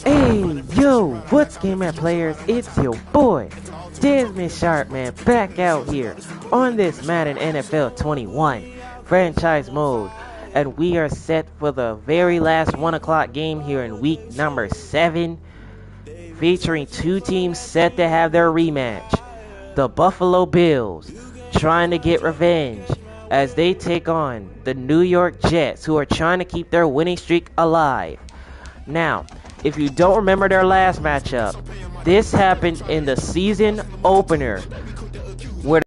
Hey, yo, what's Game Man players? It's your boy, Desmond Sharp, man, back out here on this Madden NFL 21 franchise mode. And we are set for the very last 1 o'clock game here in week number 7, featuring two teams set to have their rematch. The Buffalo Bills trying to get revenge as they take on the New York Jets, who are trying to keep their winning streak alive. Now, if you don't remember their last matchup, this happened in the season opener, where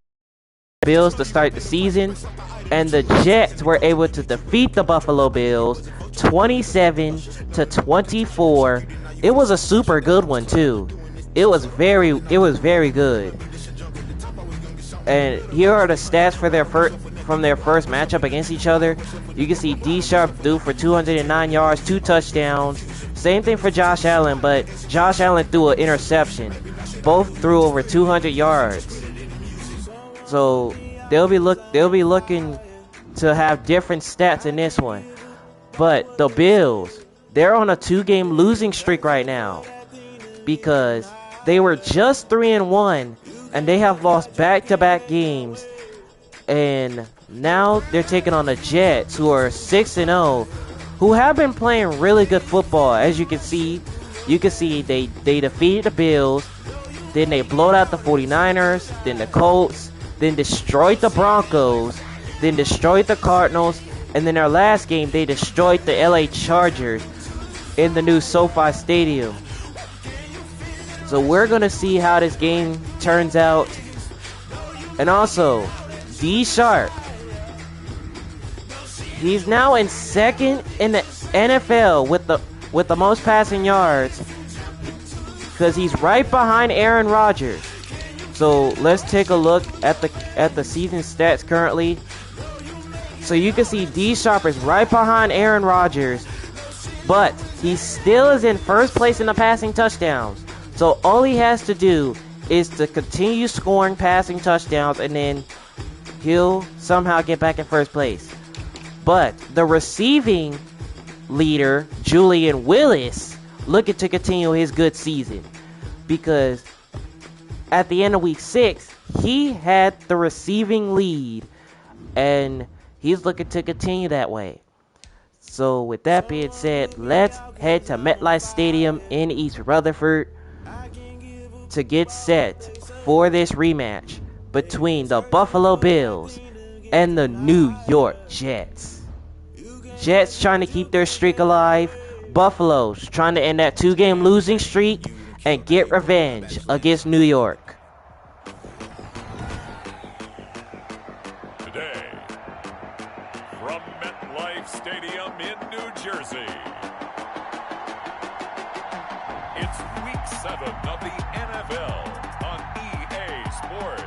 the Bills to start the season, and the Jets were able to defeat the Buffalo Bills 27-24. It was a super good one too. It was very good. And here are the stats for from their first matchup against each other. You can see D Sharp threw for 209 yards, 2 touchdowns. Same thing for Josh Allen, but Josh Allen threw an interception. Both threw over 200 yards. So they'll be looking to have different stats in this one. But the Bills, they're on a 2-game losing streak right now because they were just 3-1 and they have lost back-to-back games. And now they're taking on the Jets, who are 6-0, who have been playing really good football. As you can see they defeated the Bills, then they blowed out the 49ers, then the Colts, then destroyed the Broncos, then destroyed the Cardinals, and then their last game they destroyed the LA Chargers in the new SoFi Stadium. So we're going to see how this game turns out. And also, D Sharp, he's now in second in the NFL with the most passing yards, because he's right behind Aaron Rodgers. So let's take a look at the season stats currently. So you can see D Sharp is right behind Aaron Rodgers, but he still is in first place in the passing touchdowns. So all he has to do is to continue scoring passing touchdowns, and then he'll somehow get back in first place. But the receiving leader, Julian Willis, looking to continue his good season, because at the end of week 6, he had the receiving lead, and he's looking to continue that way. So with that being said, let's head to MetLife Stadium in East Rutherford to get set for this rematch between the Buffalo Bills and the New York Jets. Jets trying to keep their streak alive. Buffalo's trying to end that 2-game losing streak and get revenge against New York. Today, from MetLife Stadium in New Jersey, it's Week 7 of the NFL on EA Sports.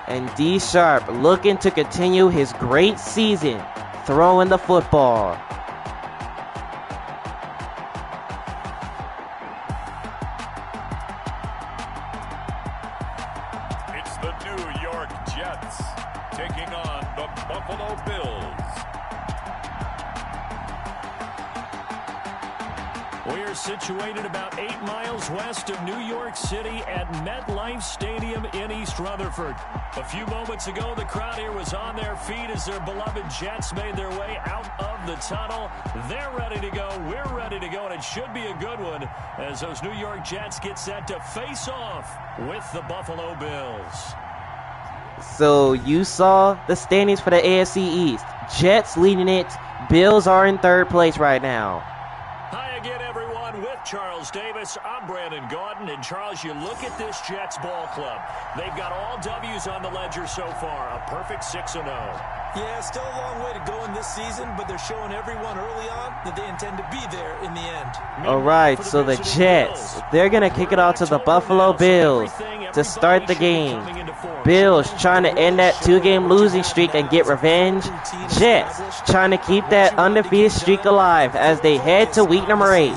And D Sharp looking to continue his great season throwing the football. It's the New York Jets taking on the Buffalo Bills. We're situated about 8 miles west of New York City at MetLife Stadium in East Rutherford. A few moments ago, the crowd here was on their feet as their beloved Jets made their way out of the tunnel. They're ready to go. We're ready to go, and it should be a good one as those New York Jets get set to face off with the Buffalo Bills. So you saw the standings for the AFC East. Jets leading it. Bills are in third place right now. Hi again, everyone. With Charles Davis, I'm Brandon Gaudin. And Charles, you look at this Jets ball club. They've got all W's on the ledger so far. A perfect 6-0. Yeah, still a long way to go in this season, but they're showing everyone early on that they intend to be there in the end. All right, so the Jets, they're going to kick it off to the Buffalo Bills to start the game. Bills trying to end that 2-game losing streak and get revenge. Jets trying to keep that undefeated streak alive as they head to week number 8.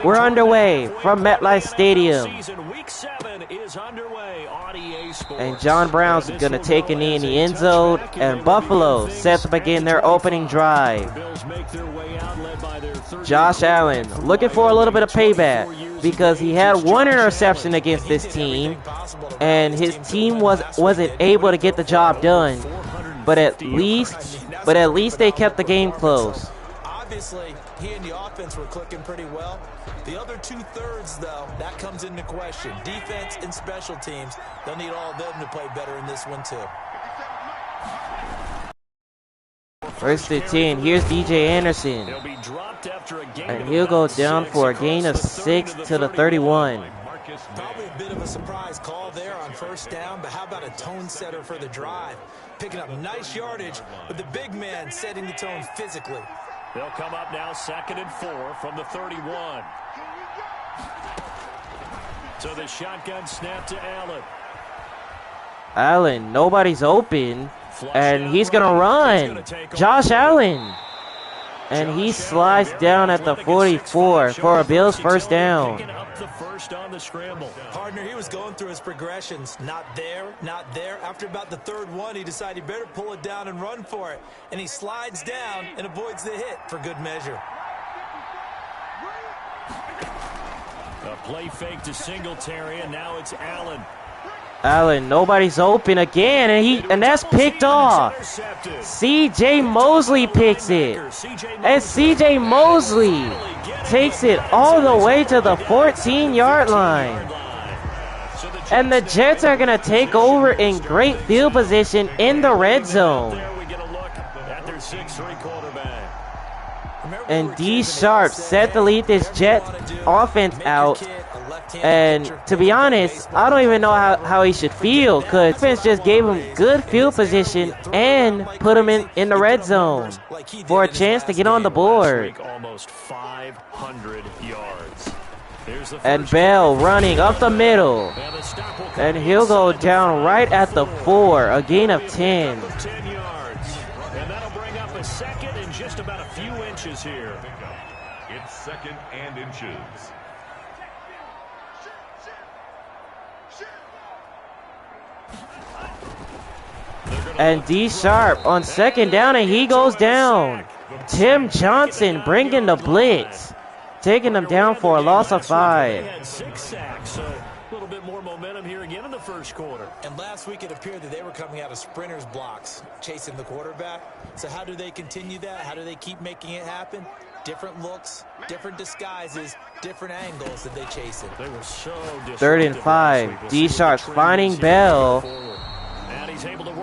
We're underway from MetLife Stadium. Week 7 is underway on EA Sports. And John Brown's going to take a knee in the end zone. And Buffalo set to begin their opening drive. Josh Allen looking for a little bit of payback because he had one interception against this team. And his team wasn't able to get the job done. But at least they kept the game close. Obviously, he and the offense were clicking pretty well. The other 2/3, though, that comes into question. Defense and special teams, they'll need all of them to play better in this one, too. First and 10. Here's DJ Anderson. And he'll go down for a gain of 6 to the 31. Probably a bit of a surprise call there on first down, but how about a tone setter for the drive? Picking up nice yardage, but the big man setting the tone physically. They'll come up now 2nd and 4 from the 31. So the shotgun snap to Allen. Allen, nobody's open, and he's going to run. Josh Allen. And he slides down at the 44 for a Bills first down. Partner, he was going through his progressions. Not there, not there. After about the 3rd one, he decided he better pull it down and run for it. And he slides down and avoids the hit for good measure. A play fake to Singletary, and now it's Allen. Allen, nobody's open again, and that's picked off. C.J. Mosley picks it. And C.J. Mosley takes it all the way to the 14-yard line. And the Jets are going to take over in great field position in the red zone. And D. Sharp set to lead this Jets offense out. And to be honest, I don't even know how he should feel, because defense just gave him good field position and put him in the red zone for a chance to get on the board. Almost 500 yards. And Bell running up the middle. And he'll go down right at the 4, a gain of 10. 10 yards. And that'll bring up a 2nd and just about a few inches here. It's 2nd and inches. And D. Sharp on 2nd down, and he goes down. Tim Johnson bringing the blitz, taking them down for a loss of 5. They had 6 sacks, so a little bit more momentum here again in the first quarter. And last week it appeared that they were coming out of sprinters blocks, chasing the quarterback. So how do they continue that? How do they keep making it happen? Different looks, different disguises, different angles that they chase it. They were so 3rd and 5. D. Sharp's finding Bell.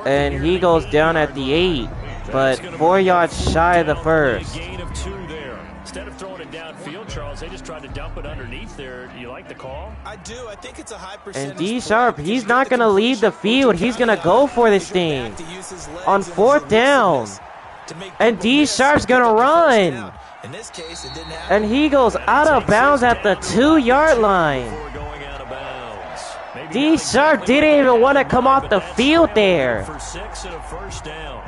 And he goes down at the 8, but 4 yards shy of the first. Gain of 2 there. Instead of throwing it downfield, Charles, they just tried to dump it underneath there. Do you like the call? I do. I think it's a high percentage. And D. Sharp, he's not going to leave the field. He's going to go for this thing on 4th down. And D. Sharp's going to run. In this case, it didn't happen. And he goes out of bounds at the 2-yard line. D. Sharp didn't even want to come off the field there. For 6 and a first down.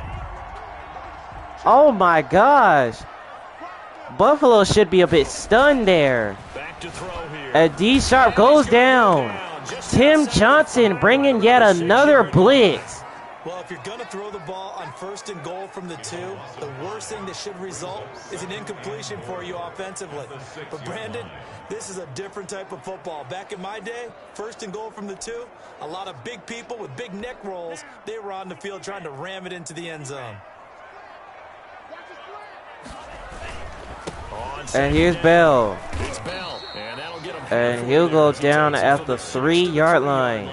Oh my gosh. Buffalo should be a bit stunned there. Back to throw here. And D. Sharp goes down. Tim Johnson bringing yet another blitz. Well, if you're going to throw the ball on 1st and goal from the 2, the worst thing that should result is an incompletion for you offensively. But Brandon, this is a different type of football. Back in my day, 1st and goal from the 2, a lot of big people with big neck rolls, they were on the field trying to ram it into the end zone. And here's Bell. It's Bell. And he'll go down at the 3-yard line,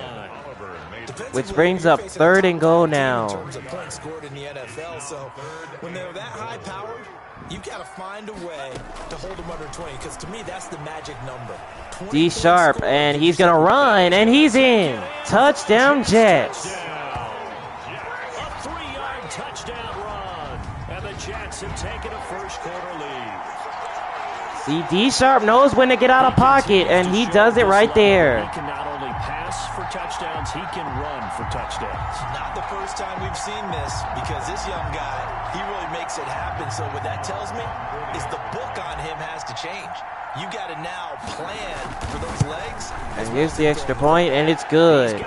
which brings up 3rd and goal now. In terms of points scored in the NFL, so when they're that high powered, you got to find a way to hold them under 20, because to me that's the magic number. D. Sharp, and he's going to run, and he's in. Touchdown Jets. A 3-yard touchdown run, and the Jets have taken a first quarter lead. See, D. Sharp knows when to get out of pocket, and he does it right there. He can not only pass for touchdowns, he can run for touchdowns. Not the first time we've seen this, because this young guy, he really makes it happen. So what that tells me is the book on him has to change. You got to now plan for those legs. And here's the extra point, and it's good.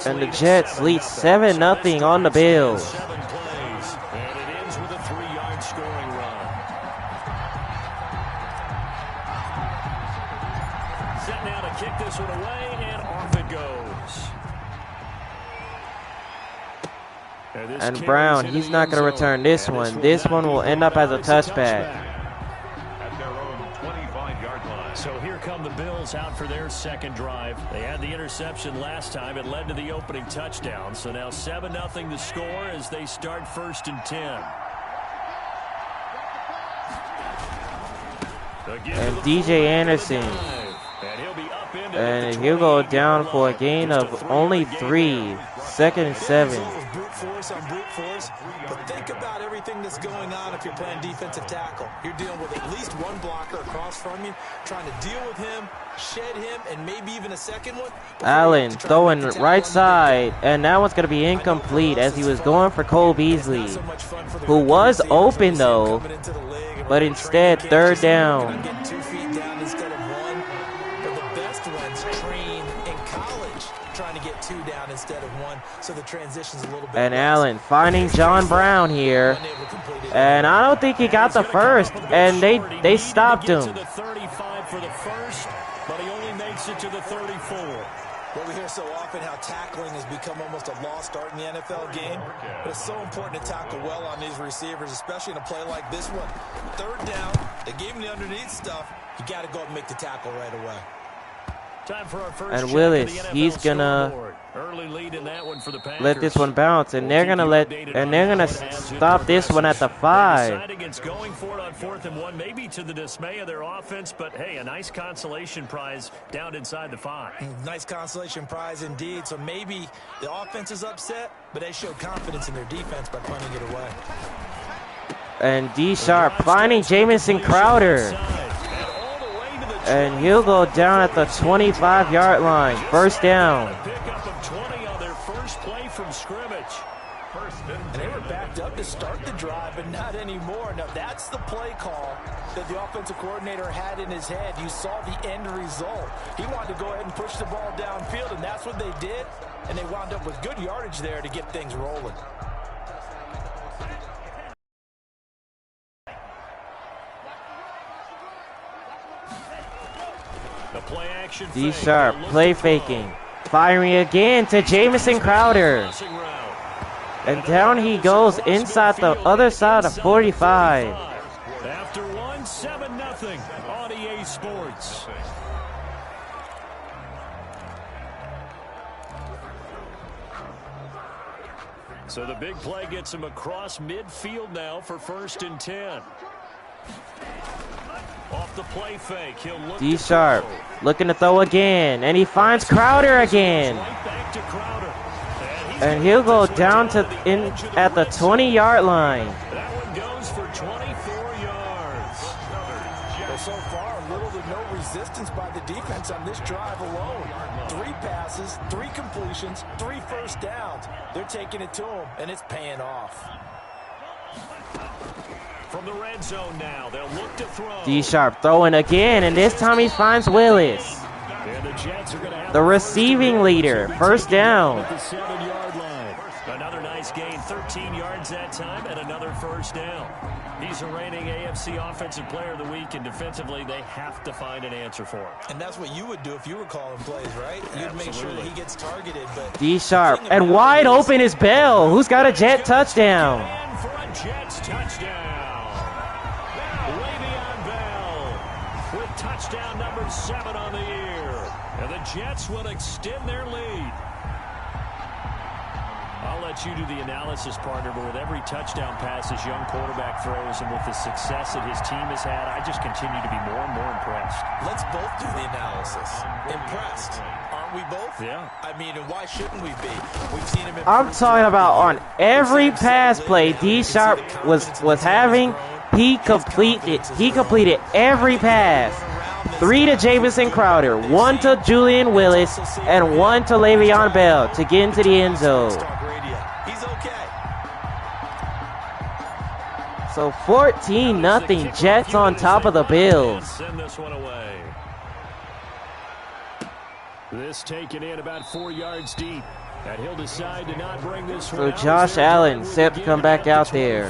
And the Jets lead 7-0 on the Bills. 7 plays, and it ends with a 3-yard scoring run. Set now to kick this one away, and off it goes. And Brown, he's not going to return this one. This one will end up as a touchback. So here come the Bills out for their second drive. They had the interception last time. It led to the opening touchdown. So now 7-0 to score as they start 1st and 10. And DJ Anderson. And he'll go down for a gain of only 3. 2nd and 7. Brute force on brute force. But think about everything that's going on if you're playing defensive tackle. You're dealing with at least one blocker across from you, trying to deal with him, shed him, and maybe even a second one. Allen throwing right side, and that one's going to be incomplete as he was going for Cole Beasley, who was open though, but instead 3rd down. Getting 2 feet down instead of 1. But the best ones train in college trying to get 2 down instead of 1, so the transition's a little bit. And Allen finding John Brown here, and I don't think he got the first, and they stopped him. To the 35 for the first, but he only makes it to the 34. Well, we hear so often how tackling has become almost a lost art in the NFL game. But it's so important to tackle well on these receivers, especially in a play like this one. 3rd down, they gave him the underneath stuff. You got to go and make the tackle right away. Time for our first And Willis, he's gonna early lead in that one for the Packers. let this one bounce, and they're gonna stop this one at the 5. They decide against going for it on 4th and 1, maybe to the dismay of their offense, but hey, a nice consolation prize down inside the 5. Nice consolation prize indeed. So maybe the offense is upset, but they showed confidence in their defense by punting it away. And D Sharp finding Jamison Crowder. And he'll go down at the 25-yard line. 1st down. Pickup of 20 on their first play from scrimmage. And they were backed up to start the drive, but not anymore. Now, that's the play call that the offensive coordinator had in his head. You saw the end result. He wanted to go ahead and push the ball downfield, and that's what they did. And they wound up with good yardage there to get things rolling. D Sharp play faking, firing again to Jamison Crowder, and down he goes inside the other side of 45. After 1, 7-0 on EA Sports. So the big play gets him across midfield now for 1st and 10. Off the play fake, he'll look D Sharp looking to throw again, and he finds Crowder again. right back to Crowder. And he'll go down to at the 20-yard line. That one goes for 24 yards. Well, so far, little to no resistance by the defense on this drive alone. 3 passes, 3 completions, 3 first downs. They're taking it to him, and it's paying off. From the red zone now, they'll look to throw. D Sharp throwing again, and this time he finds Willis, And the Jets are going to have the receiving leader. 1st down. at the 7-yard line. Another nice gain, 13 yards that time, and another 1st down. He's a reigning AFC Offensive Player of the Week, and defensively, they have to find an answer for him. And that's what you would do if you were calling plays, right? You'd make sure that he gets targeted. But D Sharp, and wide open is Bell, who's got a Jet touchdown. And for a Jets touchdown. Le'Veon Bell with touchdown number 7 on the year. And the Jets will extend their lead. I'll let you do the analysis, partner, but with every touchdown pass his young quarterback throws and with the success that his team has had, I just continue to be more and more impressed. let's both do the analysis. Impressed. Aren't we both? Yeah. I mean, and why shouldn't we be? We've seen him. I'm talking about on every pass play D Sharp was having, he completed every pass. 3 to Jamison Crowder, 1 to Julian Willis, and 1 to Le'Veon Bell to get into the end zone. He's okay. So 14-0 Jets on top of the Bills. Send this one away. This taken in about 4 yards deep. And he'll decide to not bring this one out. So Josh Allen set to come back out there.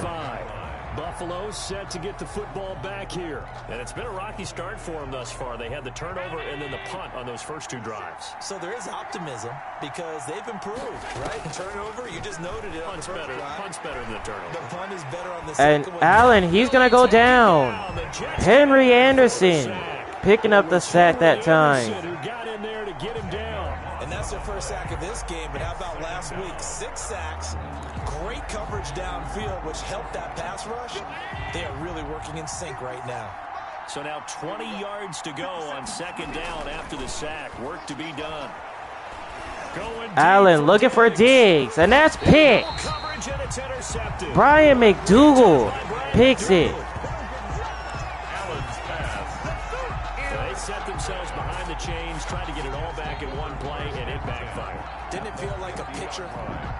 Buffalo set to get the football back here. And it's been a rocky start for them thus far. They had the turnover and then the punt on those first 2 drives. So there is optimism because they've improved, right? Turnover, you just noted it. Punt's better. Punt's better than the turnover. The punt is better on the And second one. Allen, he's going to go down. Henry Anderson picking up the sack that time. Who got in there to get him down. And that's their first sack of this game, but how about last week? 6 sacks, great coverage downfield, which helped that pass rush. They are really working in sync right now. So now 20 yards to go on second down after the sack. Work to be done. Allen looking for Diggs, and that's picked. Brian McDougal picks it. They set themselves behind the chains, tried to get it all back in one play, and it backfired. Didn't it feel like a pitcher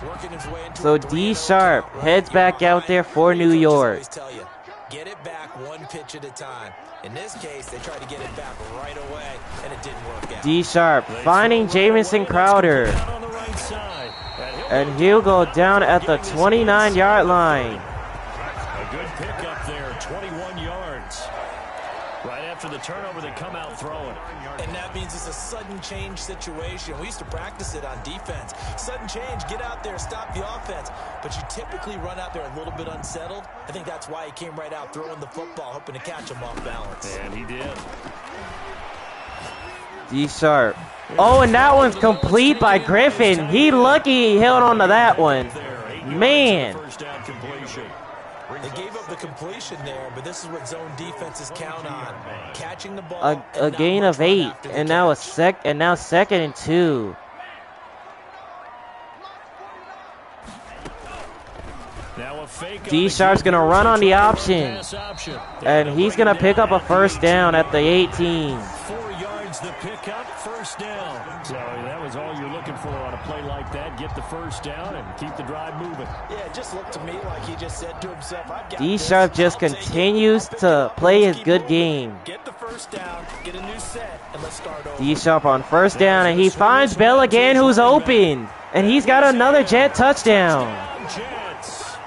working his way into So D Sharp heads back out there for New York. Get it back one pitch at a time. In this case, they tried to get it back right away, and it didn't work out. D Sharp finding Jamison Crowder. And he'll go down at the 29-yard line. A good pickup there, 21 yards. Right after the turnover, they come out throwing. And that means it's a sudden change situation. We used to practice it on defense. Sudden change, get out there, stop the offense. But you typically run out there a little bit unsettled. I think that's why he came right out throwing the football, hoping to catch him off balance. And he did. D Sharp. Oh, and that one's complete by Griffin. He lucky he held on to that one. Man. They gave up the completion there, but this is what zone defenses count on. Catching the ball. A gain of 8, and now second and 2. D Sharp's gonna run on the option, and he's gonna pick up a first down at the 18. 4 yards the pickup, first down. So that was all you're looking for on a play like that. Get the first down and keep the drive moving. Yeah, it just looked to me like he just said to himself, I've got D Sharp just continues to play his good game. Get the first down, get a new set, and let's start over. D Sharp on first down, and he finds Bell again, who's open, and he's got another Jet touchdown.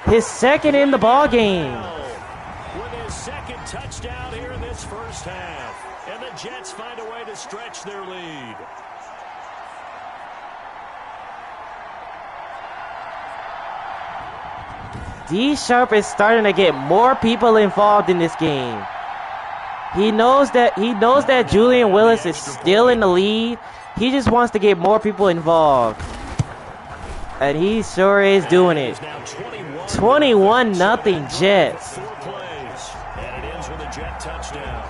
His second in the ball game. With his second touchdown here in this first half. And the Jets find a way to stretch their lead. D Sharp is starting to get more people involved in this game. He knows that Julian Willis is still in the lead. He just wants to get more people involved. And he sure is doing it. 21-0 Jets. 4 plays, and it ends with a Jet touchdown.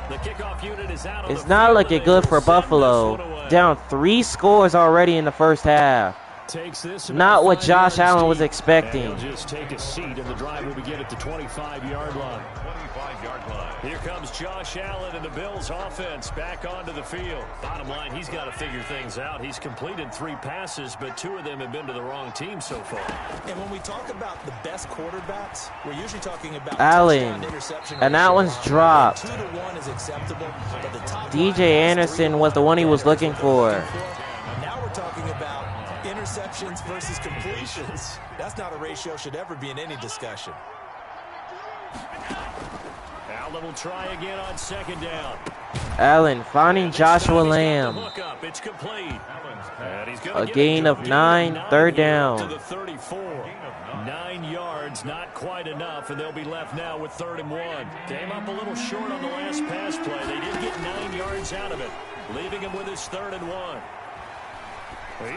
The kickoff unit is out. It's not looking good for Buffalo. Down 3 scores already in the first half. Not what Josh Allen was expecting. He'll just take a seat, and the drive will begin at the 25-yard line. Here comes Josh Allen and the Bills offense back onto the field. Bottom line, he's got to figure things out. He's completed 3 passes, but 2 of them have been to the wrong team so far. And when we talk about the best quarterbacks, we're usually talking about Allen, and that one's dropped. 2 to 1 is acceptable, but the top DJ Anderson was the one he was looking for. Now we're talking about interceptions versus completions. That's not a ratio should ever be in any discussion. Allen will try again on second down. Allen finding Joshua Lamb. It's complete. A gain of 9, third down. To the 34. 9 yards, not quite enough, and they'll be left now with 3rd and 1. Came up a little short on the last pass play. They did get 9 yards out of it, leaving him with his 3rd and 1.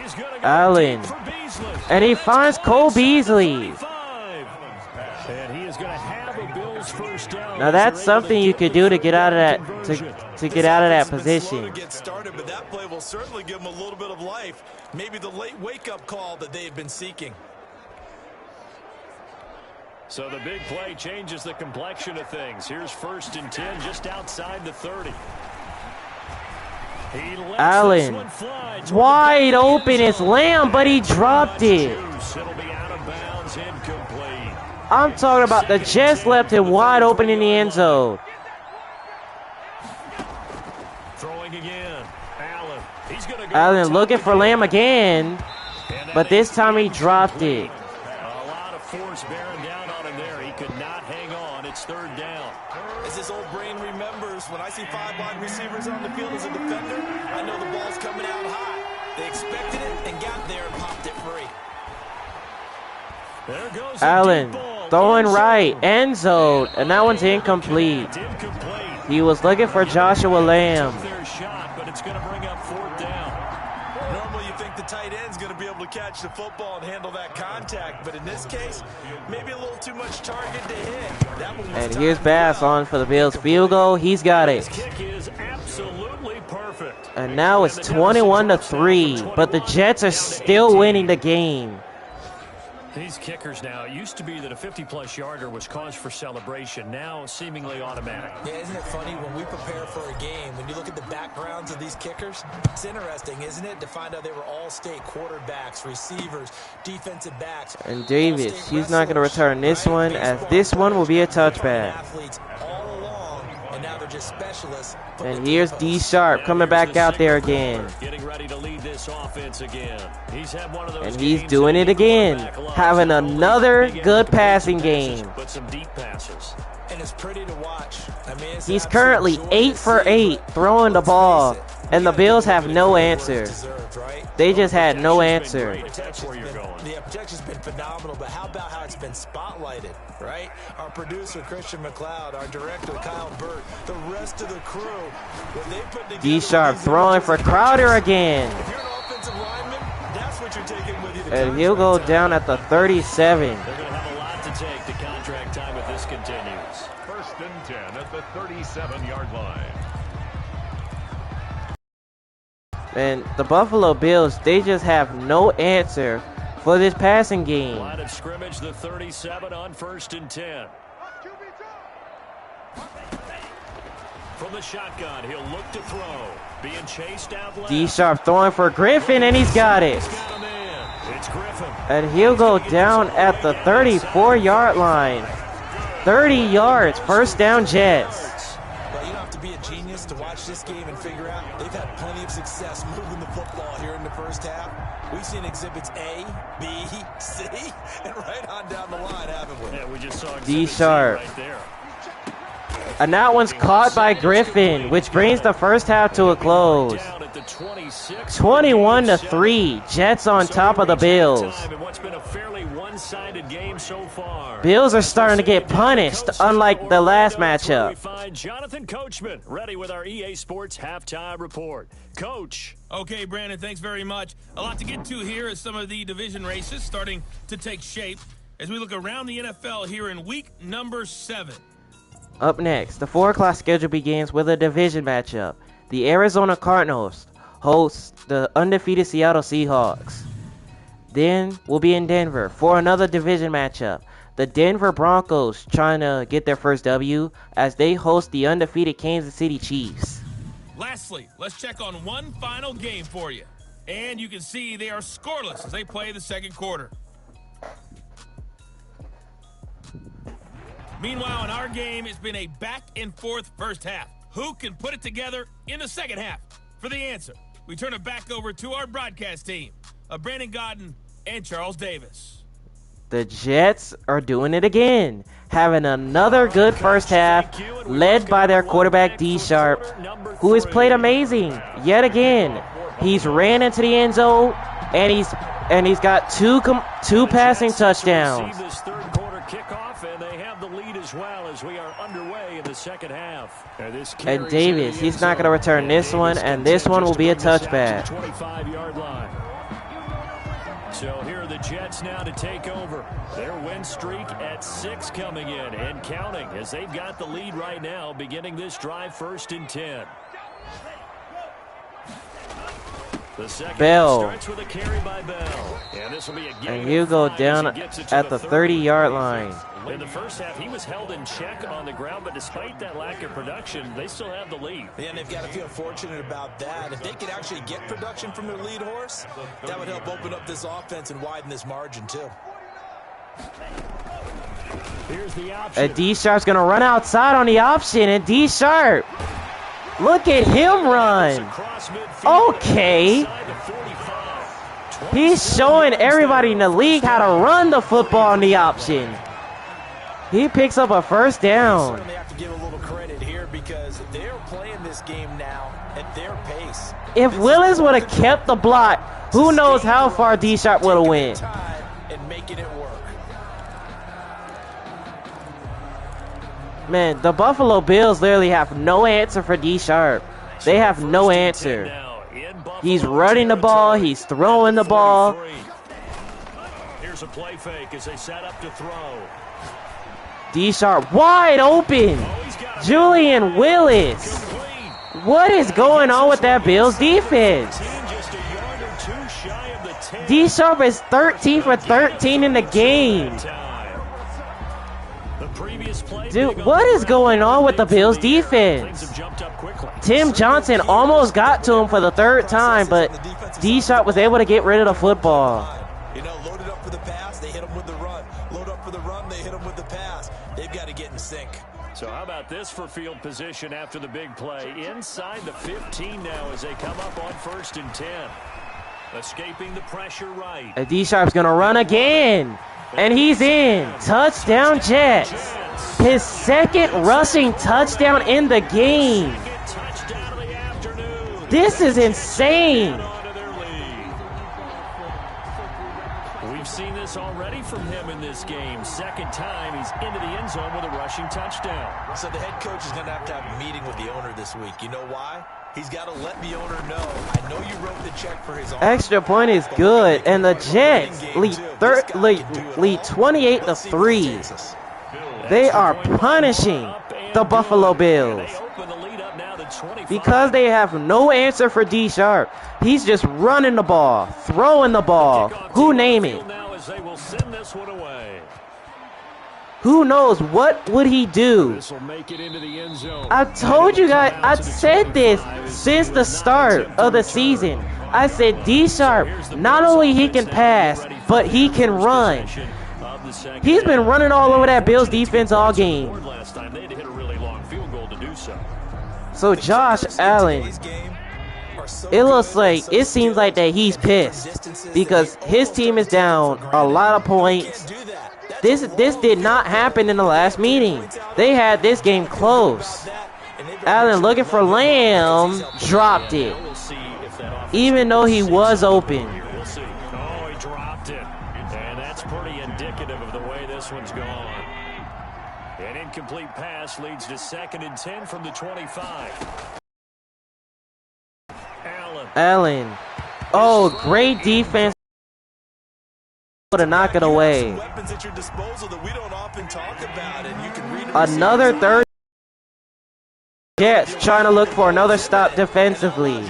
He's gonna go Allen, for Beasley. and he finds Cole Beasley. And he is going to have a Bills first down. Now that's something you could do to get out of that to get out of that position. To get started, but that play will certainly give them a little bit of life. Maybe the late wake-up call that they have been seeking. So the big play changes the complexion of things. Here's 1st and 10 just outside the 30. He lets this Allen, one fly toward wide the open end is zone. Lamb, but he dropped it. It'll be out of bounds, incomplete. I'm talking about the Jets left him wide open in the end zone. Throwing again. Allen. He's gonna go Allen looking for Lamb again, but this time he dropped it. A lot of force bearing down on him there. He could not hang on. It's third down. As his old brain remembers, when I see 5 wide receivers on the field as a defender, I know the ball's coming out high. They expected it and got there and popped it free. There goes a Allen deep ball. throwing End right, zone. end zone, and that one's incomplete. Incomplete. He was looking for Joshua Lamb. Took their shot, but it's going to bring up fourth down. Normally you think the tight end's going to be able to catch the football and handle that contact, but in this case, maybe a little too much target to hit. That one was And timed here's Bass well. on for the Bills field goal. He's got His it. kick is absolutely perfect. And now it's 21-3, but the Jets are still winning the game. These kickers now, it used to be that a 50-plus yarder was cause for celebration. Now seemingly automatic. Yeah, isn't it funny when we prepare for a game, when you look at the backgrounds of these kickers, it's interesting, isn't it, to find out they were all-state quarterbacks, receivers, defensive backs. And Davis, all-state he's not going to wrestlers, return this right? one, as Baseball this one will be a players, touchback. athletes all along, and now they're just specialists. And here's D Sharp coming back out there again. Getting ready to lead this offense again. He's had one of those And he's games doing that it he again, quarterback loves. having Not only another big good out passing passes, game. but some deep passes. And it's pretty to watch. I mean, it's He's an currently absolute joy 8 to for see, 8 but throwing the let's ball, face it, and the we Bills gotta have give no it where it's answer. deserved, right? They just had no Protection's been answer. great. That's where you're going. The objection's been phenomenal, but how about how it's been spotlighted, right? Our producer, Christian McLeod, our director, Kyle Burt, the rest of the crew, what they put together. D Sharp with these throwing images for and Crowder pictures. again. If you're an offensive lineman, that's what you're taking with you to And he'll go contract down at the 37. They're going to have a lot to take to contract time if this continues. First and 10 at the 37-yard line. And the Buffalo Bills, they just have no answer for this passing game. Line of scrimmage, the 37 on first and 10. From the shotgun, he'll look to throw. Being chased out left. D Sharp throwing for Griffin, and he's got it. He's got him in. It's Griffin. And he'll go down at the 34-yard line. 30 yards, first down Jets. Well, you don't have to be a genius to watch this game and figure out they've had plenty of success moving the football here in the first half. We've seen exhibits A, B, C, and right on down the line, haven't we? Yeah, we just saw D exhibit C Sharp. right there. And that one's caught by Griffin, which brings the first half to a close. Down at the 26. 21-3, Jets on top of the Bills. In what's been a fairly one-sided game so far. Bills are starting to get punished, unlike the last matchup. We find Jonathan Coachman ready with our EA Sports halftime report. Coach. Okay, Brandon, thanks very much. A lot to get to here as some of the division races starting to take shape as we look around the NFL here in week number 7. Up next, the 4 o'clock schedule begins with a division matchup. The Arizona Cardinals host the undefeated Seattle Seahawks. Then we'll be in Denver for another division matchup. The Denver Broncos trying to get their first W as they host the undefeated Kansas City Chiefs. Lastly, let's check on one final game for you. And you can see they are scoreless as they play the second quarter. Meanwhile, in our game, it's been a back-and-forth first half. Who can put it together in the second half? For the answer, we turn it back over to our broadcast team of Brandon Godden and Charles Davis. The Jets are doing it again, having another good first half, led by their quarterback D Sharp, who has played amazing yet again. He's ran into the end zone, and he's got two passing touchdowns. Receive this third quarter kickoff, and they have the lead as well as we are underway in the second half. And Davis, he's not going to return this one, and this one will be a touchback. 25-yard line. So here are the Jets now to take over. Their win streak at 6 coming in and counting as they've got the lead right now, beginning this drive first and 10. The second Bell. starts with a carry by Bell. And this will be a gain And he'll go of 5 down as he gets it to at the 30-yard line. In the first half, he was held in check on the ground, but despite that lack of production, they still have the lead. Yeah, and they've got to feel fortunate about that. If they could actually get production from their lead horse, that would help open up this offense and widen this margin, too. Here's the option. D-Sharp's going to run outside on the option, and D-Sharp, look at him run. Okay. He's showing everybody in the league how to run the football on the option. He picks up a first down. Certainly have to give a little credit here because they're playing this game now at their pace. If Willis would have kept the block, who knows how far D-Sharp would have went. And making it work. Man, the Buffalo Bills literally have no answer for D-Sharp. They have no answer. He's running the ball. He's throwing the ball. Here's a play fake as they set up to throw. D-Sharp wide open. Julian Willis. What is going on with that Bills defense? D-Sharp is 13 for 13 in the game. Dude, what is going on with the Bills defense? Tim Johnson almost got to him for the third time, but D-Sharp was able to get rid of the football. You know, loaded up for the pass, they hit him with the run. Load up for the run, they hit him with the pass. They've got to get in sync. So how about this for field position after the big play? Inside the 15 now as they come up on 1st and 10. Escaping the pressure right. And D-Sharp's going to run again. And he's in. Touchdown Jets. His second rushing touchdown in the game. This is insane. We've seen this already from him in this game. Second time he's into the end zone with a rushing touchdown. So the head coach is going to have a meeting with the owner this week. You know why? He's got to let the owner know. I know you wrote the check for his arm. Extra point is good, and the Jets lead 28-3. They are punishing the Buffalo Bills because they have no answer for D-Sharp. He's just running the ball, throwing the ball. Who name it? Who knows? What would he do? I told you guys, I said this since the start of the season. I said D-Sharp, not only he can pass, but he can run. He's been running all over that Bills defense all game. So Josh Allen, it seems like that he's pissed because his team is down a lot of points. This did not happen in the last meeting. They had this game close. Allen looking for Lamb, dropped it. Even though he was open. Oh, he dropped it. And that's pretty indicative of the way this one's gone. An incomplete pass leads to 2nd and 10 from the 25. Allen. Oh, great defense. To knock it away. Another third. Jets trying to look for another stop defensively.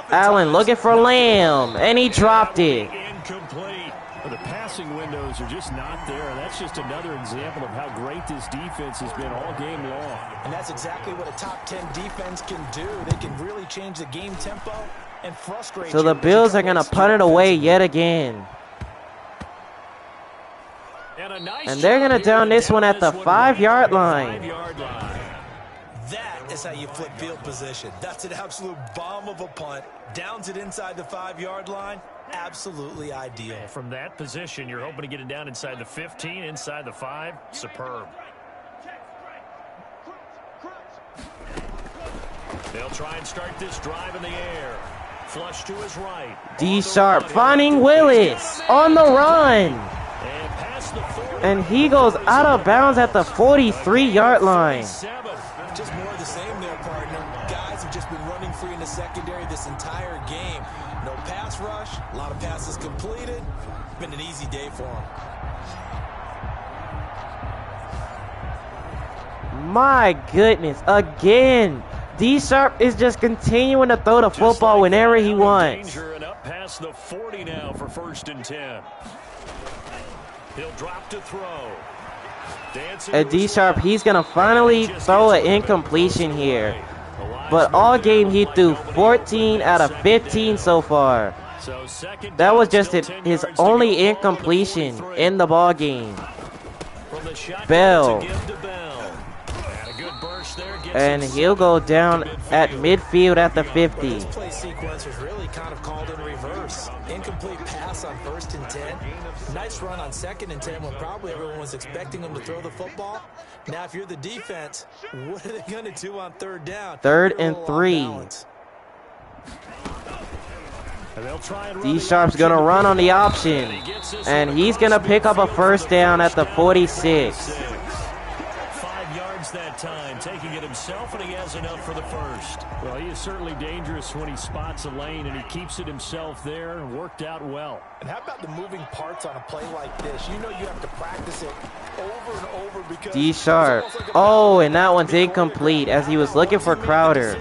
Allen looking for Lamb, and he dropped it. Incomplete. The passing windows are just not there. That's just another example of how great this defense has been all game long. And that's exactly what a top 10 defense can do. They can really change the game tempo and frustrate. So the Bills are going to punt it away yet again. And they're going to down this one at the 5-yard line. That is how you flip field position. That's an absolute bomb of a punt. Downs it inside the 5-yard line. Absolutely ideal. From that position, you're hoping to get it down inside the 15, inside the 5. Superb. They'll try and start this drive in the air. Flush to his right. D-Sharp finding Willis on the run. And he goes out of bounds at the 43-yard line. Just more of the same there, partner. Guys have just been running free in the secondary this entire game. No pass rush, a lot of passes completed. Been an easy day for him. My goodness, again. D-Sharp is just continuing to throw the football whenever he wants. And up past the 40 now for 1st and 10. He'll drop to throw. And D-Sharp, he's going to finally throw an incompletion here. But all game he threw 14 out of 15 so far. That was just his only incompletion in the ball game. Bell. And he'll go down at midfield at the 50. This play sequence was really kind of called in reverse. Incomplete pass on 1st and 10. Nice run on 2nd and 10 when probably everyone was expecting him to throw the football. Now, if you're the defense, what are they going to do on 3rd down? 3rd and 3. D-Sharp's going to run on the option. And he's going to pick up a 1st down at the 46. That time, taking it himself, and he has enough for the 1st. Well, he is certainly dangerous when he spots a lane, and he keeps it himself there and worked out well. And how about the moving parts on a play like this? You know you have to practice it over and over because D-Sharp. Oh, and that one's incomplete as he was looking for Crowder.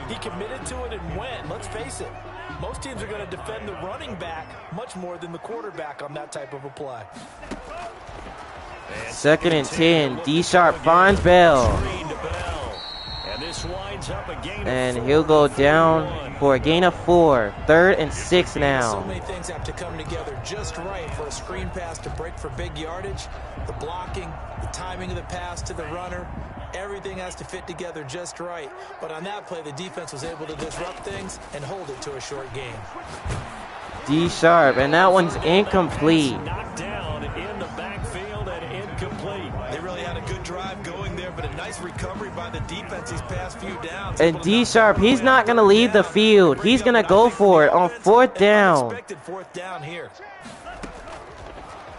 He committed to it and went. Let's face it. Most teams are going to defend the running back much more than the quarterback on that type of a play. 2nd and 10. D-Sharp finds Bell. And he'll go down for a gain of 4. 3rd and 6 now. So many things have to come together just right for a screen pass to break for big yardage. The blocking, the timing of the pass to the runner. Everything has to fit together just right. But on that play, the defense was able to disrupt things and hold it to a short game. D-Sharp, and that one's incomplete. Knocked down in the backfield and incomplete. They really had a good drive going there, but a nice recovery by the defense these past few downs. And D-Sharp, he's not going to leave the field. He's going to go for it on 4th down. Expected 4th down here.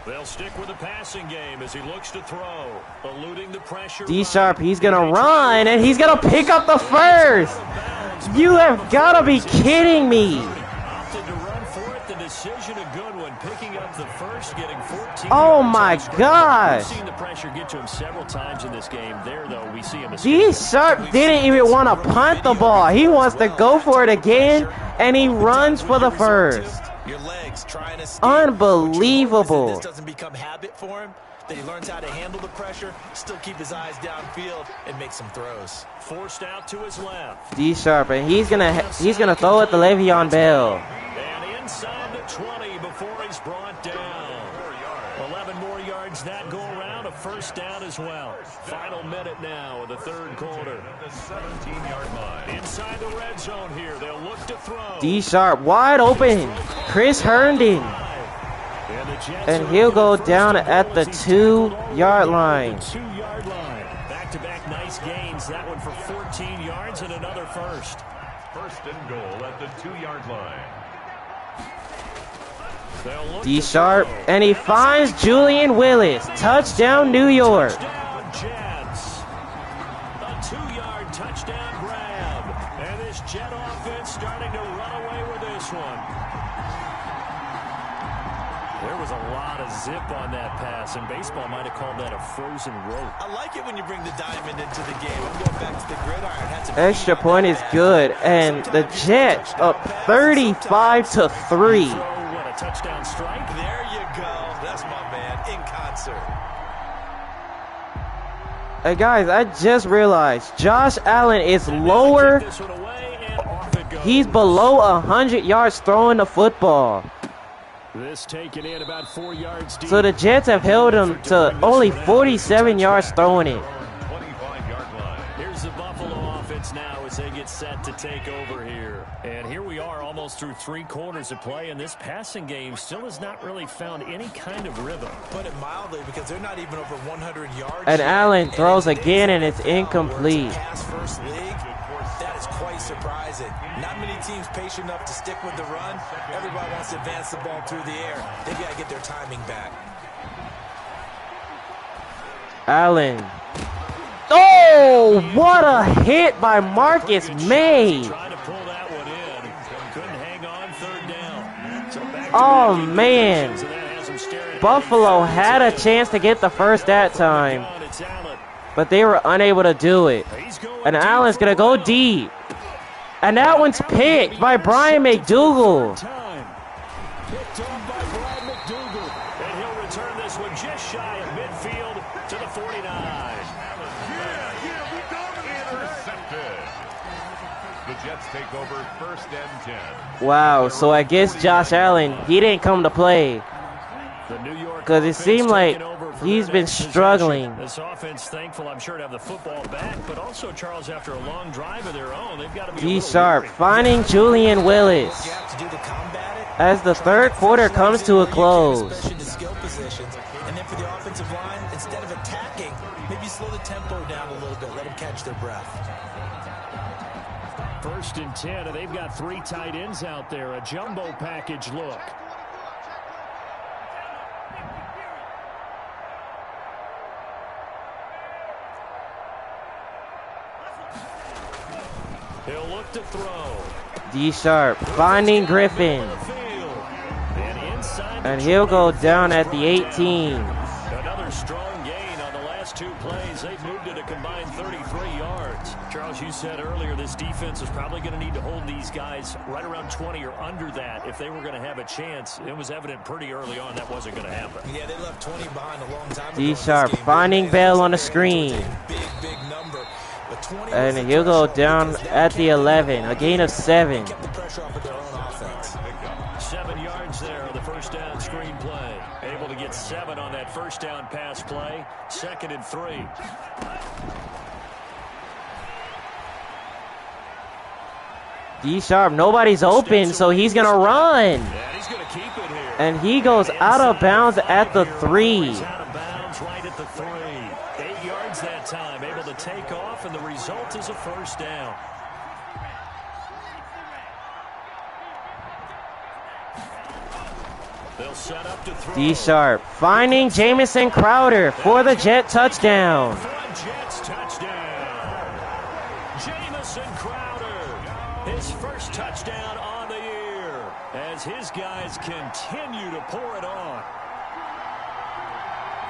They'll stick with the passing game as he looks to throw, eluding the pressure. D-Sharp, he's going to run, and he's going to pick up the 1st. You have got to be kidding me. Opted to run for it. The decision a good one, picking up the 1st, getting 14. Oh my gosh. We've seen the pressure get to him several times in this game. There, though, we see him. D-Sharp didn't even want to punt the ball. He wants to go for it again, and he runs for the 1st. Your legs trying to escape. Unbelievable. This doesn't become habit for him. That he learns how to handle the pressure, still keep his eyes downfield, and make some throws. Forced out to his left. D-Sharp, and he's gonna throw it to Le'Veon Bell. And inside the 20 before he's brought down. 11 more yards that go around, a 1st down as well. Final minute now of the 3rd quarter. The 17-yard line. Inside the red zone here, they'll look to throw. D-Sharp wide open. Chris Herndon. And he'll go down at the 2-yard line. 2-yard line. Back-to-back nice gains. That one for 14 yards and another 1st. 1st and goal at the 2-yard line. D-Sharp, and he finds Julian Willis. Touchdown, New York. Touchdown, Jets. A 2-yard touchdown grab. And this Jet offense starting to run away with this one. There was a lot of zip on that pass, and baseball might have called that a frozen rope. I like it when you bring the diamond into the game. I'm going back to the gridiron. Had some Extra point is good, and the Jets up 35-3. What a touchdown strike. There you go. That's my man in concert. Hey guys, I just realized Josh Allen is lower. This one away, and off it goes. He's below 100 yards throwing the football. This taken in about 4 yards deep. So the Jets have held him to only 47 yards throwing it. 25-yard line. Here's the Buffalo offense now as they get set to take over here. And here we are almost through 3 quarters of play, and this passing game still has not really found any kind of rhythm. Put it mildly, because they're not even over 100 yards. And Allen throws again, and it's incomplete. Pass first league. That is quite surprising. Not many teams patient enough to stick with the run. Everybody wants to advance the ball through the air. They've got to get their timing back. Allen. Oh, what a hit by Marcus May. Trying to pull that one in. Couldn't hang on 3rd down. So back to Oh, the man. so that has them staring at Buffalo had a chance to get the 1st that time, it's Allen. but they were unable to do it. He's going And deep Allen's for going to the go ball. deep. And that one's picked by Brian McDougal. Time. Picked off by Brad McDougal. And he'll just shy of midfield to the 49. Intercepted. The Jets take over 1st and 10. Wow, so I guess Josh Allen, he didn't come to play. Because it seemed like he's been struggling. This offense thankful, I'm sure, to have the football back, but also, Charles, after a long drive of their own, they've got to be D Sharp finding Julian Willis as the third quarter comes to a close. And then for the offensive line, instead of attacking, maybe slow the tempo down a little bit, let them catch their breath. 1st and 10, and they've got 3 tight ends out there. A jumbo package look. He'll look to throw. D Sharp finding Griffin. And he'll go down at the 18. Another strong gain on the last 2 plays. They've moved it a combined 33 yards. Charles, you said earlier this defense is probably going to need to hold these guys right around 20 or under that if they were going to have a chance. It was evident pretty early on that wasn't going to happen. Yeah, they left 20 behind a long time ago. D Sharp finding Bell on the screen. Big number. And he'll go down at the 11, a gain of 7. 7 yards there on the 1st down screen play. Able to get 7 on that 1st down pass play. 2nd and 3. D Sharp, nobody's open, so he's going to run. And he's going to keep it here. And he goes out of bounds at the 3. Out of bounds right at the 3. 8 yards that time. Able to take off, and the result is a 1st down. They'll set up to throw. D Sharp finding Jamison Crowder for the Jet touchdown. For a Jets touchdown. Jamison Crowder, his 1st touchdown on the year, as his guys continue to pour it on.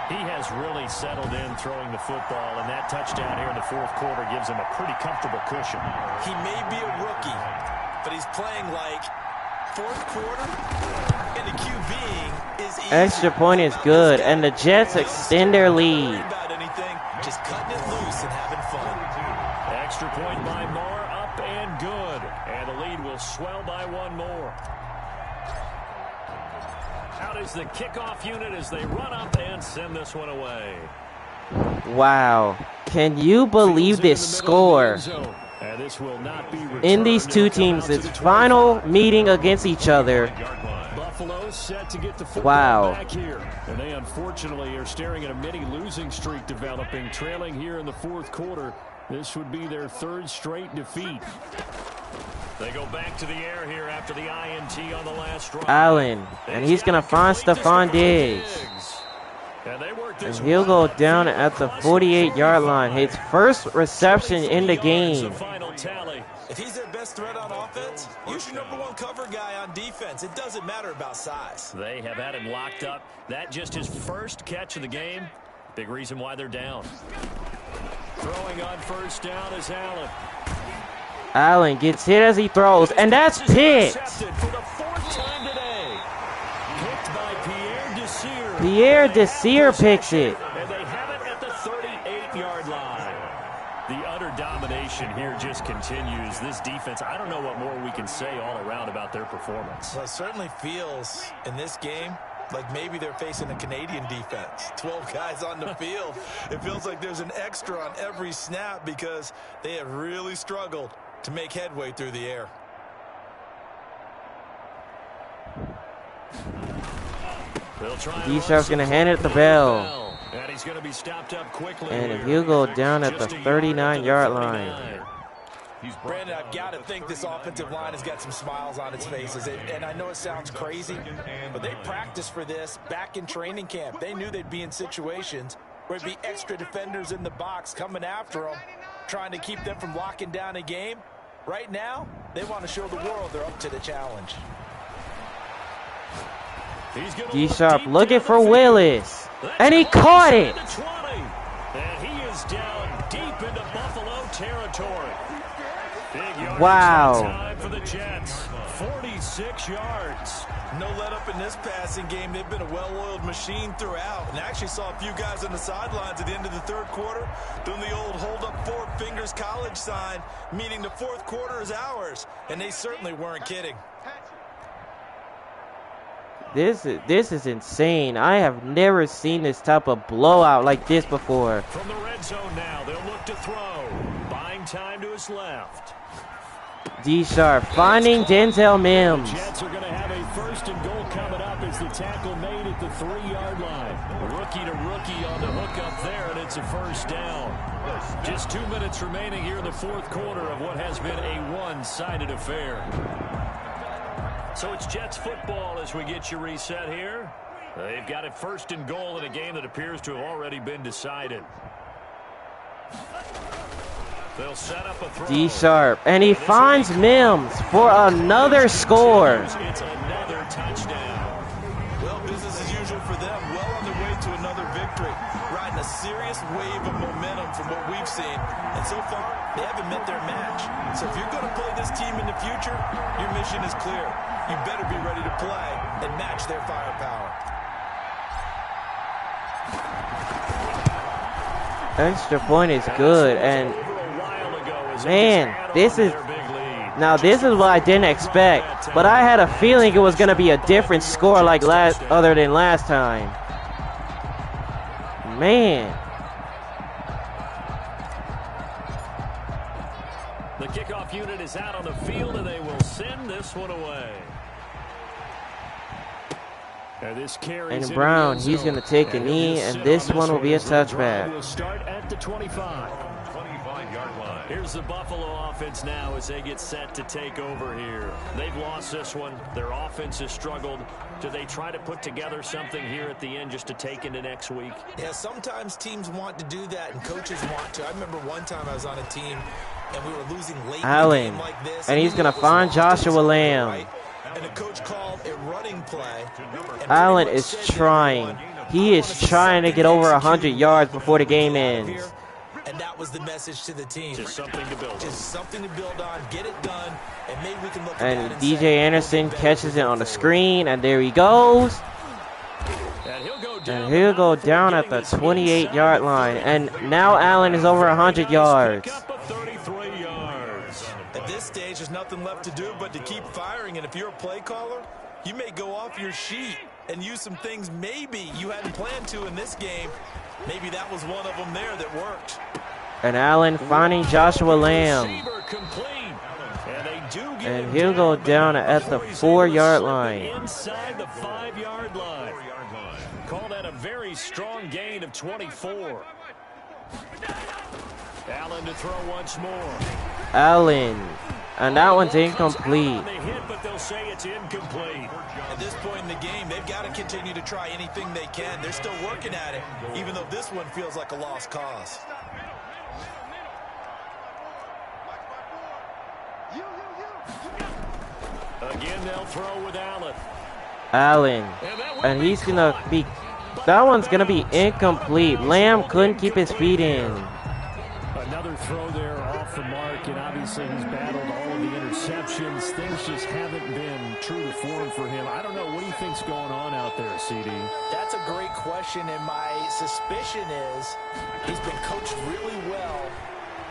He has really settled in throwing the football, and that touchdown here in the 4th quarter gives him a pretty comfortable cushion. He may be a rookie, but he's playing like 4th quarter, and the QB is easy. Extra point is good, and the Jets extend their lead. About anything, just cutting it loose and having fun. Extra point by Moore, up and good. And the lead will swell by 1 more. Out is the kickoff unit as they run up and send this one away. Wow. Can you believe this score? And this will not be In these two teams, it's final meeting against each other. Buffalo set to get the football Wow. back here. And they unfortunately are staring at a mini losing streak developing, trailing here in the 4th quarter. This would be their 3rd straight defeat. They go back to the air here after the INT on the last drive. Allen, and he's going to find Stephon Diggs. And he'll go down at the 48-yard line. His 1st reception in the game. If he's their best threat on offense, use your #1 cover guy on defense. It doesn't matter about size. They have had him locked up. That just his 1st catch of the game. Big reason why they're down. Throwing on 1st down is Allen. Allen gets hit as he throws, and that's picked. For the 4th time today. Picked by Pierre Desir. Pierre Desir picks it. And they have it at the 38-yard line. The utter domination here just continues. This defense, I don't know what more we can say all around about their performance. Well, it certainly feels in this game like maybe they're facing a Canadian defense. 12 guys on the field. It feels like there's an extra on every snap because they have really struggled to make headway through the air. D-Sharp's going to hand it to Bell. And he's going to be stopped up quickly. And he'll go down at the 39-yard line. Brandon, I've got to think this offensive line has got some smiles on its faces. And I know it sounds crazy, but they practiced for this back in training camp. They knew they'd be in situations where it'd be extra defenders in the box coming after them, trying to keep them from locking down a game. Right now, they want to show the world they're up to the challenge. D-Sharp looking for Willis. And he caught it. And he is down deep into Buffalo territory. Big wow. Time for the Jets. 46 yards. No let up in this this passing game, they've been a well-oiled machine throughout. And actually saw a few guys on the sidelines at the end of the third quarter doing the old hold up 4 fingers college sign, meaning the fourth quarter is ours. And they certainly weren't kidding. This is insane. I have never seen this type of blowout like this before. From the red zone now, they'll look to throw. Buying time to his left. D Sharp finding Denzel Mims. The Jets are going to have a first and goal coming up as the tackle made at the 3-yard line. Rookie to rookie on the hook up there, and it's a first down. Just 2 minutes remaining here in the fourth quarter of what has been a one-sided affair. So it's Jets football as we get you reset here. They've got it first and goal in a game that appears to have already been decided. They'll set up a throw. D Sharp, and he finds Mims for another score. It's another touchdown. Well, business as usual for them. Well on their way to another victory. Riding a serious wave of momentum from what we've seen. And so far, they haven't met their match. So if you're going to play this team in the future, your mission is clear. You better be ready to play and match their firepower. Extra point is good, and man, this is what I didn't expect. But I had a feeling it was gonna be a different score like other than last time. Man. The kickoff unit is out on the field, and they will send this one away. And Brown, he's going to take a knee, and this one will be a touchback. Will start at the 25. 25-yard line. Here's the Buffalo offense now as they get set to take over here. They've lost this one. Their offense has struggled. Do they try to put together something here at the end just to take into next week? Yeah, sometimes teams want to do that, and coaches want to. I remember one time I was on a team, and we were losing late in a game like this. And he's going to find Joshua Lamb. Right? And the coach called a running play. Allen is trying. He is trying to get over 100 yards before the game ends. And that was the message to the team. Just something to build on. Just something to build on. Get it done. And maybe we can look at And that DJ Anderson catches it on the screen, and there he goes. And he'll go down at the 28-yard line. And now Allen is over 100 yards. At this stage, there's nothing left to do but to keep firing. And if you're a play caller, you may go off your sheet and use some things maybe you hadn't planned to in this game. Maybe that was one of them there that worked. And Allen finding Joshua Lamb. And he'll go down at the 4-yard line. Inside the 5-yard line. Call that a very strong gain of 24. Allen to throw once more. Allen. And that one's incomplete. They hit, but they'll say it's incomplete. At this point in the game, they've got to continue to try anything they can. They're still working at it, even though this one feels like a lost cause. Again, they'll throw with Allen. Allen. And he's going to be... That one's going to be incomplete. Lamb couldn't keep his feet in. Another throw there off the mark, and obviously he's battled all of the interceptions. Things just haven't been true to form for him. I don't know. What do you think's going on out there, CD? That's a great question, and my suspicion is he's been coached really well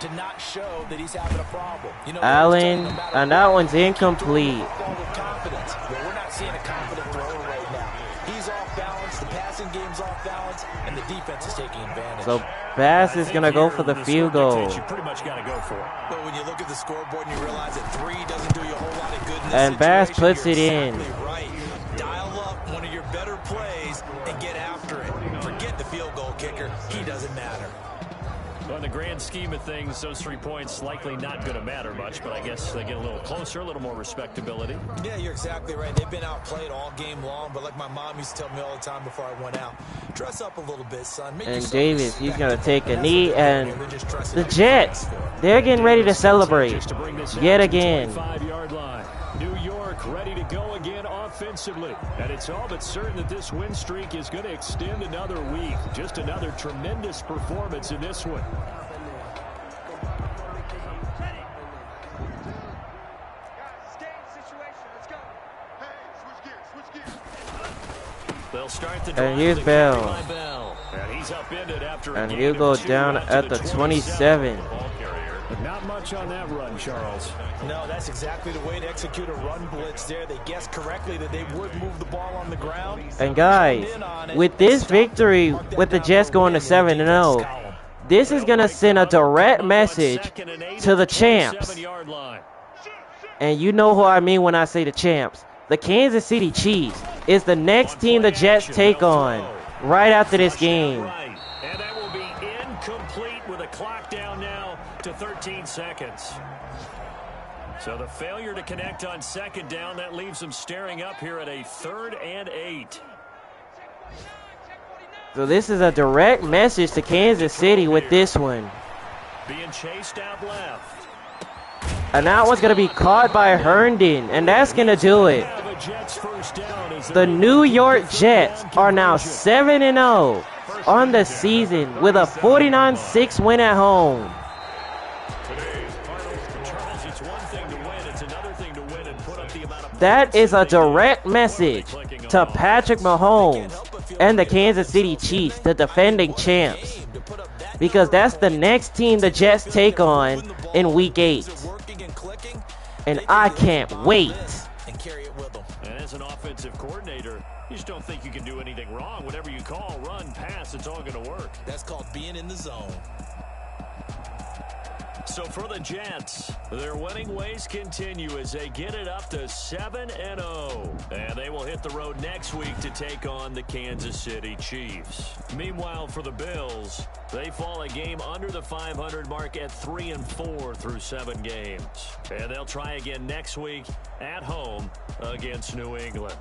to not show that he's having a problem. You know, Allen, and that one's incomplete. With confidence. Well, we're not seeing a confident thrower right now. He's off balance, the passing game's off balance, and the defense is taking advantage. So Bass is going to go for the field goal. You pretty much got to go for it. But when you look at the scoreboard and you realize that 3 doesn't do you a whole lot of good in this And Bass puts it in. Exactly right. Dial up one of your better plays and get after it. Forget the field goal kicker. He doesn't matter. Well, in the grand scheme of things, those 3 points likely not going to matter much, but I guess they get a little closer, a little more respectability. Yeah, you're exactly right. They've been outplayed all game long, but like my mom used to tell me all the time before I went out, dress up a little bit, son. Make And yourself Davis, he's going to respected. take a knee, and Then just dress it the up. Jets, they're getting ready to celebrate yet again. 5-yard line. New York ready to go again offensively. And it's all but certain that this win streak is going to extend another week. Just another tremendous performance in this one. start the And drive here's with the carry Bell. by Bell. And he's upended after a And gain he'll of go 2 down at the 27. Ball carrier. But not much on that run, Charles. No, that's exactly the way to execute a run blitz there. They guessed correctly that they would move the ball on the ground. And guys, with this victory, with the Jets going to 7-0, this is going to send a direct message to the champs. And you know who I mean when I say the champs. The Kansas City Chiefs is the next team the Jets take on right after this game. And that will be incomplete with a clock down now to 13 seconds. So the failure to connect on second down, that leaves them staring up here at a 3rd and 8. So this is a direct message to Kansas City with this one. Being chased out left. And that one's going to be caught by Herndon, and that's going to do it. The New York Jets are now 7-0 on the season with a 49-6 win at home. That is a direct message to Patrick Mahomes and the Kansas City Chiefs, the defending champs. Because that's the next team the Jets take on in Week 8. And I can't wait. And as an offensive coordinator, you just don't think you can do anything wrong. Whatever you call, run, pass, it's all going to work. That's called being in the zone. So for the Jets, their winning ways continue as they get it up to 7-0. And they will hit the road next week to take on the Kansas City Chiefs. Meanwhile, for the Bills, they fall a game under the 500 mark at 3-4 through 7 games. And they'll try again next week at home against New England.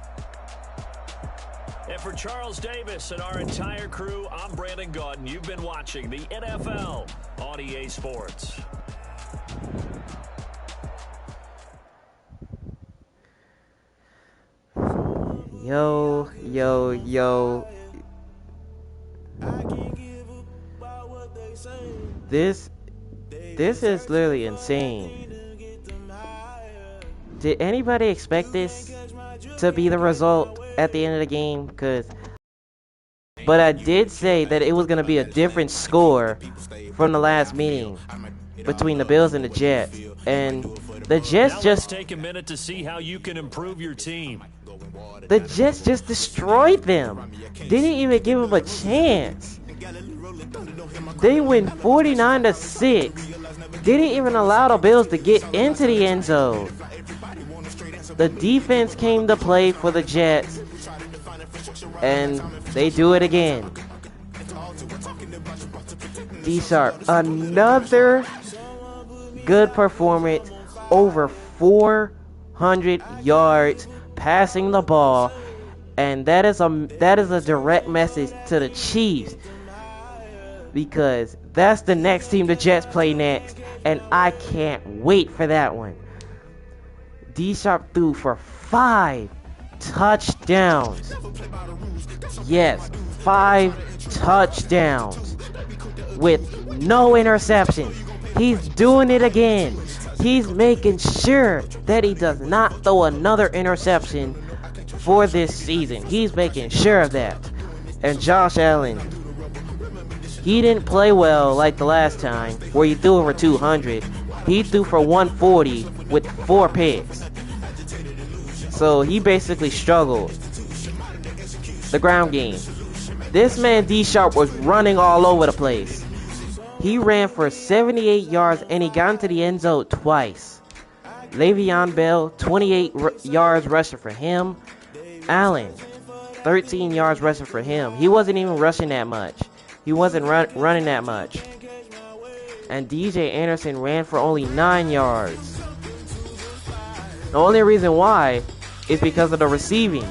And for Charles Davis and our entire crew, I'm Brandon Gaudin. You've been watching the NFL on EA Sports. Yo. This is literally insane. Did anybody expect this to be the result at the end of the game? But I did say that it was going to be a different score from the last meeting between the Bills and the Jets. And the Jets just take a minute to see how you can improve your team. The Jets just destroyed them. Didn't even give them a chance. They win 49-6. Didn't even allow the Bills to get into the end zone. The defense came to play for the Jets, and they do it again. D-Sharp, another good performance, over 400 yards passing the ball, and that is a direct message to the Chiefs, because that's the next team the Jets play next, and I can't wait for that one. D-Sharp threw for 5 touchdowns. Yes, 5 touchdowns with no interceptions. He's doing it again. He's making sure that he does not throw another interception for this season. He's making sure of that. And Josh Allen, he didn't play well like the last time where he threw over 200. He threw for 140 with 4 picks. So he basically struggled. The ground game. This man D-Sharp was running all over the place. He ran for 78 yards and he got into the end zone twice. Le'Veon Bell, 28 yards rushing for him. Allen, 13 yards rushing for him. He wasn't even rushing that much. He wasn't running that much. And DJ Anderson ran for only 9 yards. The only reason why is because of the receiving.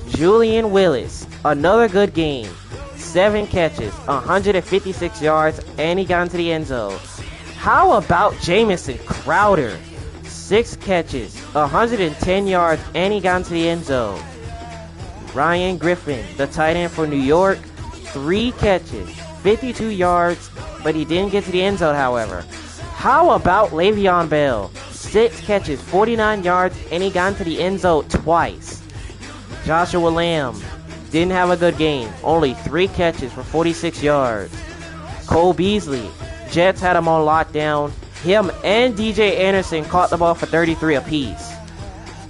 Julian Willis, another good game. 7 catches, 156 yards, and he got into the end zone. How about Jamison Crowder? 6 catches, 110 yards, and he got into the end zone. Ryan Griffin, the tight end for New York, 3 catches, 52 yards, but he didn't get to the end zone, however. How about Le'Veon Bell? 6 catches, 49 yards, and he got into the end zone twice. Joshua Lamb, didn't have a good game. Only 3 catches for 46 yards. Cole Beasley, Jets had him on lockdown. Him and DJ Anderson caught the ball for 33 apiece.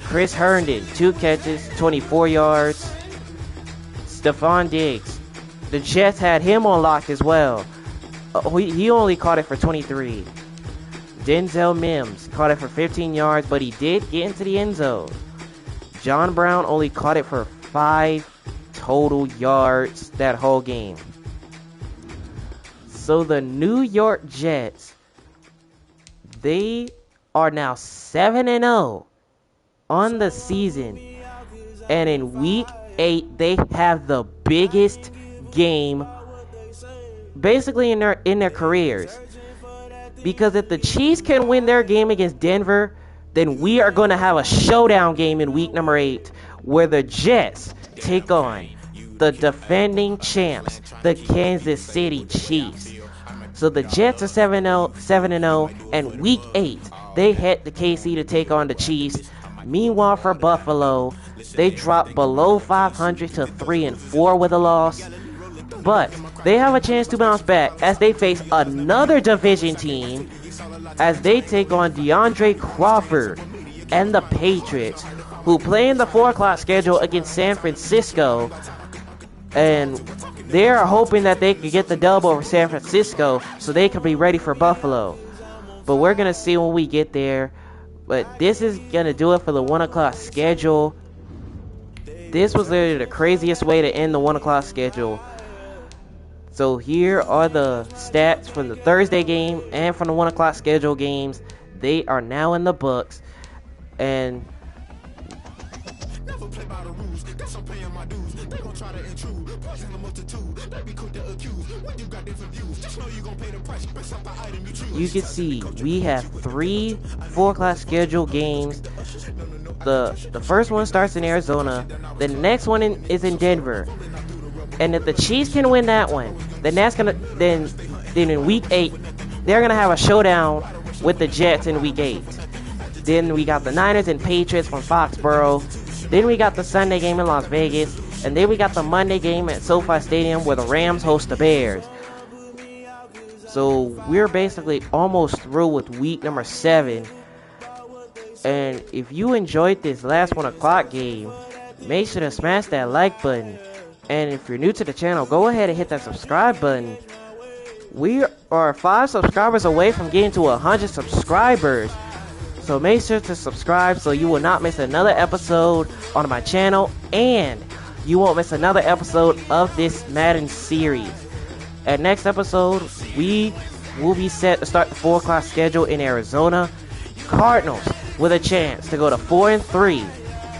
Chris Herndon, 2 catches, 24 yards. Stephon Diggs, the Jets had him on lock as well. He only caught it for 23. Denzel Mims caught it for 15 yards, but he did get into the end zone. John Brown only caught it for 5 total yards that whole game. So the New York Jets, they are now 7-0 on the season. And in week 8, they have the biggest game basically in their careers. Because if the Chiefs can win their game against Denver, then we are going to have a showdown game in week number 8 where the Jets take on the defending champs, the Kansas City Chiefs. So the Jets are 7-0, and week 8, they head to KC to take on the Chiefs. Meanwhile, for Buffalo, they dropped below 500 to 3-4 with a loss. But they have a chance to bounce back as they face another division team as they take on DeAndre Crawford and the Patriots, who play in the 4 o'clock schedule against San Francisco. And they are hoping that they could get the dub over San Francisco so they can be ready for Buffalo. But we're going to see when we get there. But this is going to do it for the 1 o'clock schedule. This was literally the craziest way to end the 1 o'clock schedule. So here are the stats from the Thursday game and from the 1 o'clock schedule games. They are now in the books. And you can see we have 3 4 o'clock schedule games. The first one starts in Arizona. The next one is in Denver. And if the Chiefs can win that one, then that's gonna then in week 8 they're gonna have a showdown with the Jets in week 8. Then we got the Niners and Patriots from Foxborough. Then we got the Sunday game in Las Vegas, and then we got the Monday game at SoFi Stadium where the Rams host the Bears. So we're basically almost through with week number 7. And if you enjoyed this last 1 o'clock game, make sure to smash that like button. And if you're new to the channel, go ahead and hit that subscribe button. We are 5 subscribers away from getting to 100 subscribers. So make sure to subscribe so you will not miss another episode on my channel. And you won't miss another episode of this Madden series. At next episode, we will be set to start the 4 o'clock schedule in Arizona. Cardinals with a chance to go to 4-3.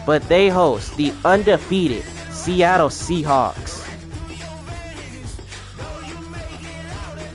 But they host the undefeated Seattle Seahawks.